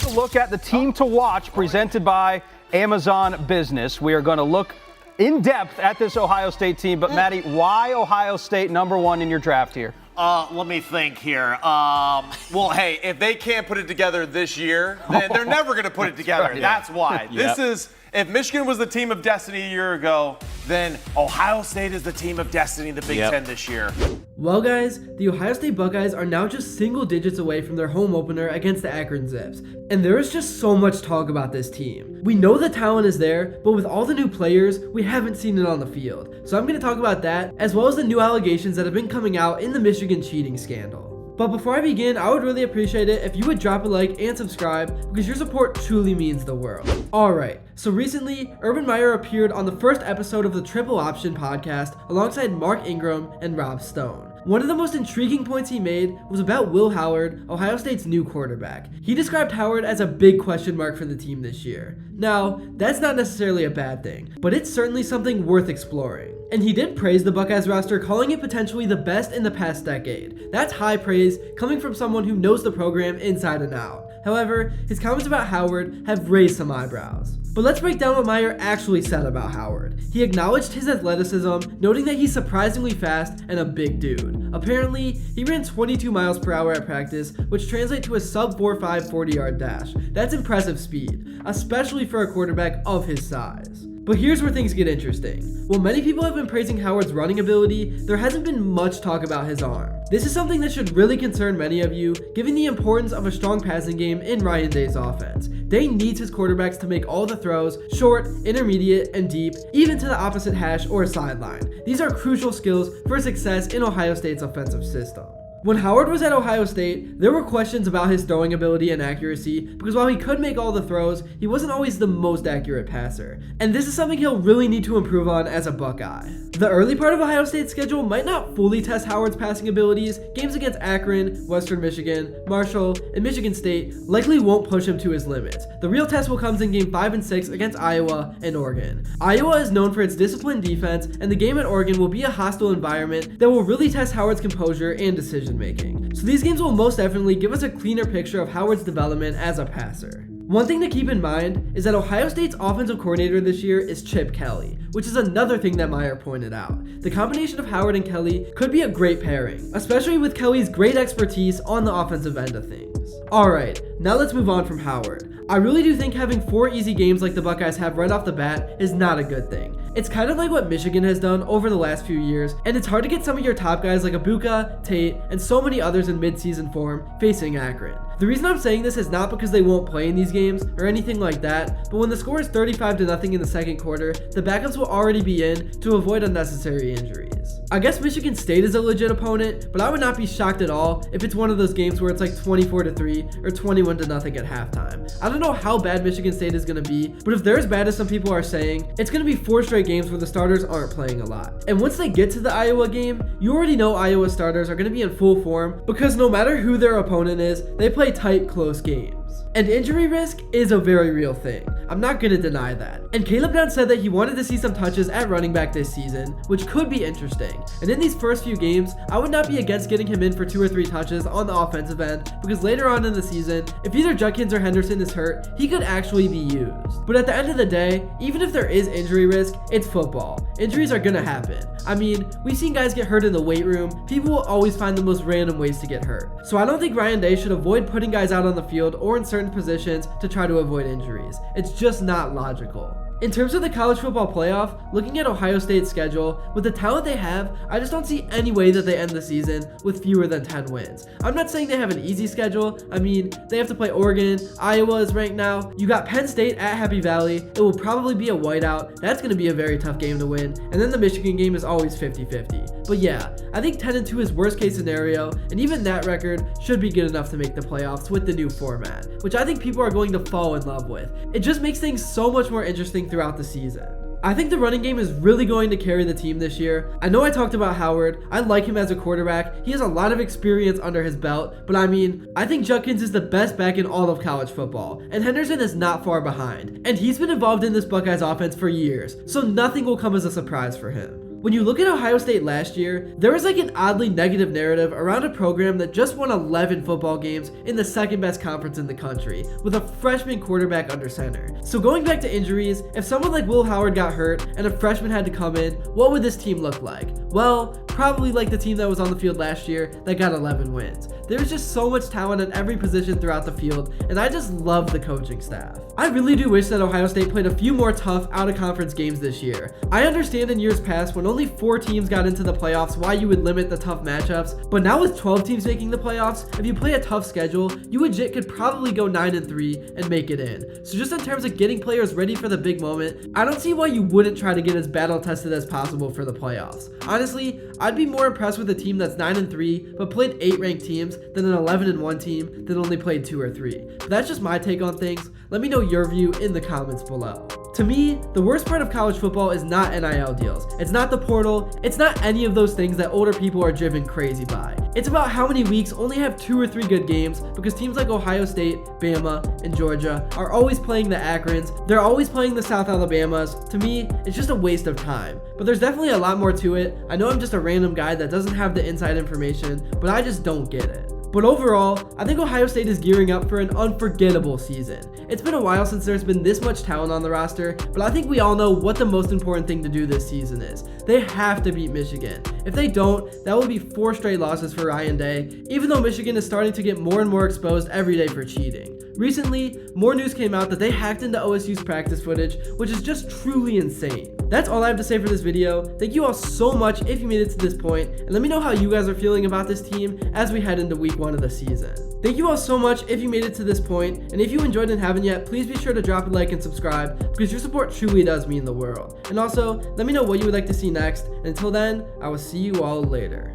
a look at the team to watch presented by Amazon Business. We are going to look in depth at this Ohio State team. But, Maddie, why Ohio State #1 in your draft here? Let me think here. Well, hey, if they can't put it together this year, then they're never going to put it together. Right. That's why. Yep. This is, if Michigan was the team of destiny a year ago, then Ohio State is the team of destiny in the Big Ten this year. Well, guys, the Ohio State Buckeyes are now just single digits away from their home opener against the Akron Zips. And there is just so much talk about this team. We know the talent is there, but with all the new players, we haven't seen it on the field. So I'm going to talk about that, as well as the new allegations that have been coming out in the Michigan cheating scandal. But before I begin, I would really appreciate it if you would drop a like and subscribe, because your support truly means the world. Alright, so recently, Urban Meyer appeared on the first episode of the Triple Option podcast alongside Mark Ingram and Rob Stone. One of the most intriguing points he made was about Will Howard, Ohio State's new quarterback. He described Howard as a big question mark for the team this year. Now, that's not necessarily a bad thing, but it's certainly something worth exploring. And he did praise the Buckeyes roster, calling it potentially the best in the past decade. That's high praise coming from someone who knows the program inside and out. However, his comments about Howard have raised some eyebrows. But let's break down what Meyer actually said about Howard. He acknowledged his athleticism, noting that he's surprisingly fast and a big dude. Apparently, he ran 22 miles per hour at practice, which translates to a sub-4.5 40-yard dash. That's impressive speed, especially for a quarterback of his size. But here's where things get interesting. While many people have been praising Howard's running ability, there hasn't been much talk about his arm. This is something that should really concern many of you, given the importance of a strong passing game in Ryan Day's offense. Day needs his quarterbacks to make all the throws, short, intermediate, and deep, even to the opposite hash or sideline. These are crucial skills for success in Ohio State's offensive system. When Howard was at Ohio State, there were questions about his throwing ability and accuracy, because while he could make all the throws, he wasn't always the most accurate passer. And this is something he'll really need to improve on as a Buckeye. The early part of Ohio State's schedule might not fully test Howard's passing abilities. Games against Akron, Western Michigan, Marshall, and Michigan State likely won't push him to his limits. The real test will come in game 5 and 6 against Iowa and Oregon. Iowa is known for its disciplined defense, and the game at Oregon will be a hostile environment that will really test Howard's composure and decision making. So these games will most definitely give us a cleaner picture of Howard's development as a passer. One thing to keep in mind is that Ohio State's offensive coordinator this year is Chip Kelly, which is another thing that Meyer pointed out. The combination of Howard and Kelly could be a great pairing, especially with Kelly's great expertise on the offensive end of things. Alright, now let's move on from Howard. I really do think having 4 easy games like the Buckeyes have right off the bat is not a good thing. It's kind of like what Michigan has done over the last few years, and it's hard to get some of your top guys like Abuka, Tate, and so many others in mid-season form facing Akron. The reason I'm saying this is not because they won't play in these games or anything like that, but when the score is 35-0 in the second quarter, the backups will already be in to avoid unnecessary injuries. I guess Michigan State is a legit opponent, but I would not be shocked at all if it's one of those games where it's like 24-3 or 21-0 at halftime. I don't know how bad Michigan State is going to be, but if they're as bad as some people are saying, it's going to be 4 straight games where the starters aren't playing a lot. And once they get to the Iowa game, you already know Iowa starters are going to be in full form, because no matter who their opponent is, they play tight, close games. And injury risk is a very real thing. I'm not going to deny that. And Caleb Brown said that he wanted to see some touches at running back this season, which could be interesting. And in these first few games, I would not be against getting him in for 2 or 3 touches on the offensive end, because later on in the season, if either Judkins or Henderson is hurt, he could actually be used. But at the end of the day, even if there is injury risk, it's football. Injuries are going to happen. I mean, we've seen guys get hurt in the weight room. People will always find the most random ways to get hurt. So I don't think Ryan Day should avoid putting guys out on the field or in certain positions to try to avoid injuries. It's just not logical. In terms of the college football playoff, looking at Ohio State's schedule, with the talent they have, I just don't see any way that they end the season with fewer than 10 wins. I'm not saying they have an easy schedule. I mean, they have to play Oregon, Iowa is ranked now, you got Penn State at Happy Valley, it will probably be a whiteout, that's going to be a very tough game to win, and then the Michigan game is always 50-50. But yeah, I think 10-2 is worst case scenario, and even that record should be good enough to make the playoffs with the new format, which I think people are going to fall in love with. It just makes things so much more interesting throughout the season. I think the running game is really going to carry the team this year. I know I talked about Howard. I like him as a quarterback. He has a lot of experience under his belt, but I mean, I think Judkins is the best back in all of college football, and Henderson is not far behind. And he's been involved in this Buckeyes offense for years, so nothing will come as a surprise for him. When you look at Ohio State last year, there was like an oddly negative narrative around a program that just won 11 football games in the second best conference in the country, with a freshman quarterback under center. So going back to injuries, if someone like Will Howard got hurt and a freshman had to come in, what would this team look like? Well, probably like the team that was on the field last year that got 11 wins. There's just so much talent at every position throughout the field, and I just love the coaching staff. I really do wish that Ohio State played a few more tough out-of-conference games this year. I understand in years past when only 4 teams got into the playoffs why you would limit the tough matchups, but now with 12 teams making the playoffs, if you play a tough schedule, you legit could probably go 9-3 and make it in. So just in terms of getting players ready for the big moment, I don't see why you wouldn't try to get as battle-tested as possible for the playoffs. Honestly, I'd be more impressed with a team that's 9-3 but played 8 ranked teams than an 11-1 team that only played 2 or 3. But that's just my take on things. Let me know your view in the comments below. To me, the worst part of college football is not NIL deals. It's not the portal. It's not any of those things that older people are driven crazy by. It's about how many weeks only have 2 or 3 good games because teams like Ohio State, Bama, and Georgia are always playing the Akrons. They're always playing the South Alabamas. To me, it's just a waste of time. But there's definitely a lot more to it. I know I'm just a random guy that doesn't have the inside information, but I just don't get it. But overall, I think Ohio State is gearing up for an unforgettable season. It's been a while since there's been this much talent on the roster, but I think we all know what the most important thing to do this season is. They have to beat Michigan. If they don't, that will be 4 straight losses for Ryan Day, even though Michigan is starting to get more and more exposed every day for cheating. Recently, more news came out that they hacked into OSU's practice footage, which is just truly insane. That's all I have to say for this video. Thank you all so much if you made it to this point, and let me know how you guys are feeling about this team as we head into week 1 of the season. Thank you all so much if you made it to this point, and if you enjoyed and haven't yet, please be sure to drop a like and subscribe because your support truly does mean the world. And also, let me know what you would like to see next, and until then, I will see you all later.